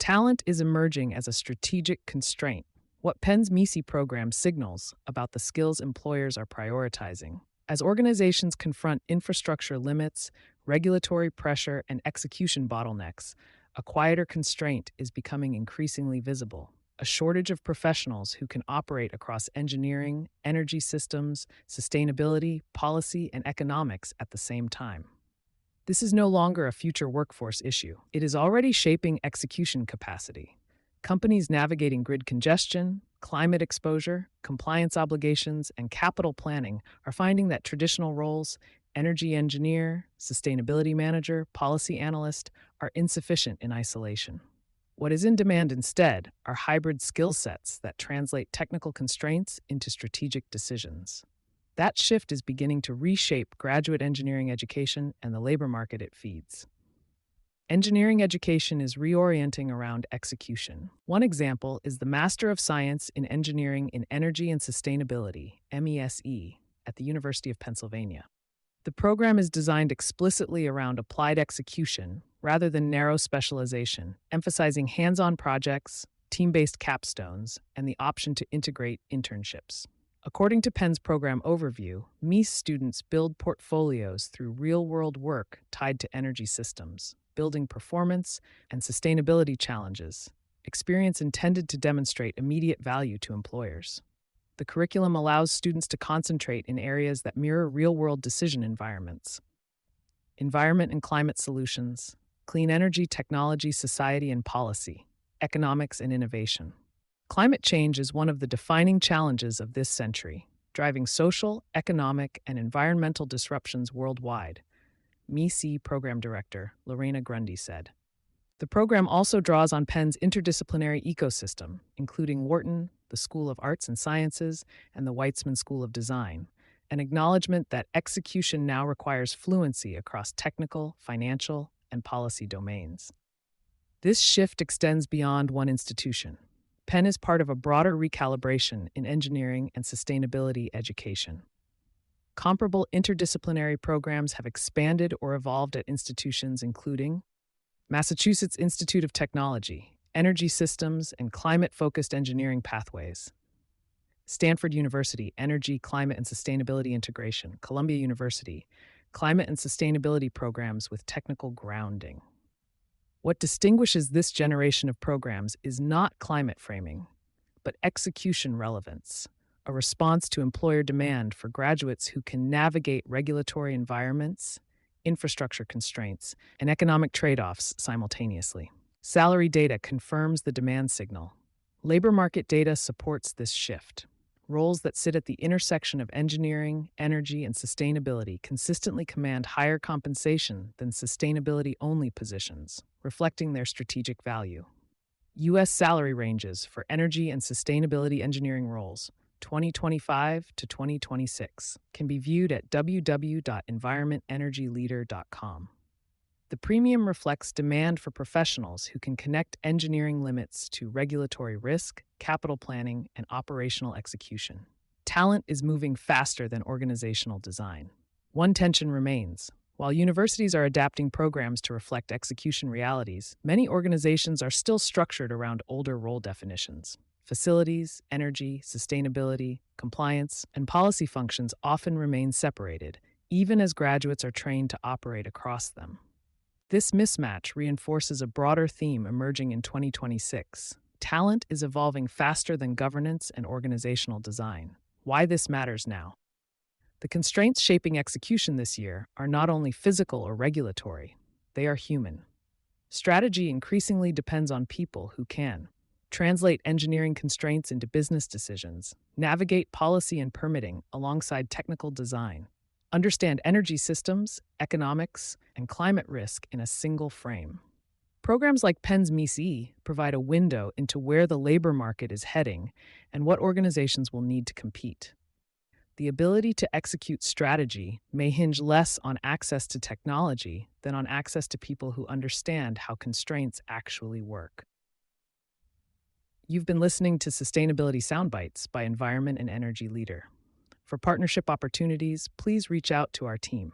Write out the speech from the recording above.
Talent is emerging as a strategic constraint. What Penn's MISI program signals about the skills employers are prioritizing. As organizations confront infrastructure limits, regulatory pressure, and execution bottlenecks, a quieter constraint is becoming increasingly visible. A shortage of professionals who can operate across engineering, energy systems, sustainability, policy, and economics at the same time. This is no longer a future workforce issue. It is already shaping execution capacity. Companies navigating grid congestion, climate exposure, compliance obligations, and capital planning are finding that traditional roles, energy engineer, sustainability manager, policy analyst, are insufficient in isolation. What is in demand instead are hybrid skill sets that translate technical constraints into strategic decisions. That shift is beginning to reshape graduate engineering education and the labor market it feeds. Engineering education is reorienting around execution. One example is the Master of Science in Engineering in Energy and Sustainability, MESE, at the University of Pennsylvania. The program is designed explicitly around applied execution rather than narrow specialization, emphasizing hands-on projects, team-based capstones, and the option to integrate internships. According to Penn's program overview, MESE students build portfolios through real-world work tied to energy systems, building performance and sustainability challenges, experience intended to demonstrate immediate value to employers. The curriculum allows students to concentrate in areas that mirror real-world decision environments: environment and climate solutions, clean energy technology, society and policy, economics and innovation. Climate change is one of the defining challenges of this century, driving social, economic, and environmental disruptions worldwide, MESE Program Director Lorena Grundy said. The program also draws on Penn's interdisciplinary ecosystem, including Wharton, the School of Arts and Sciences, and the Weitzman School of Design, an acknowledgement that execution now requires fluency across technical, financial, and policy domains. This shift extends beyond one institution. Penn is part of a broader recalibration in engineering and sustainability education. Comparable interdisciplinary programs have expanded or evolved at institutions including Massachusetts Institute of Technology, Energy Systems and Climate-Focused Engineering Pathways; Stanford University, Energy, Climate and Sustainability Integration; Columbia University, Climate and Sustainability Programs with Technical Grounding. What distinguishes this generation of programs is not climate framing, but execution relevance, a response to employer demand for graduates who can navigate regulatory environments, infrastructure constraints, and economic trade-offs simultaneously. Salary data confirms the demand signal. Labor market data supports this shift. Roles that sit at the intersection of engineering, energy, and sustainability consistently command higher compensation than sustainability-only positions, reflecting their strategic value. U.S. salary ranges for energy and sustainability engineering roles, 2025 to 2026, can be viewed at www.environmentenergyleader.com. The premium reflects demand for professionals who can connect engineering limits to regulatory risk, capital planning, and operational execution. Talent is moving faster than organizational design. One tension remains. While universities are adapting programs to reflect execution realities, many organizations are still structured around older role definitions. Facilities, energy, sustainability, compliance, and policy functions often remain separated, even as graduates are trained to operate across them. This mismatch reinforces a broader theme emerging in 2026. Talent is evolving faster than governance and organizational design. Why this matters now? The constraints shaping execution this year are not only physical or regulatory, they are human. Strategy increasingly depends on people who can translate engineering constraints into business decisions, navigate policy and permitting alongside technical design, understand energy systems, economics, and climate risk in a single frame. Programs like Penn's MISE provide a window into where the labor market is heading and what organizations will need to compete. The ability to execute strategy may hinge less on access to technology than on access to people who understand how constraints actually work. You've been listening to Sustainability Soundbites by Environment and Energy Leader. For partnership opportunities, please reach out to our team.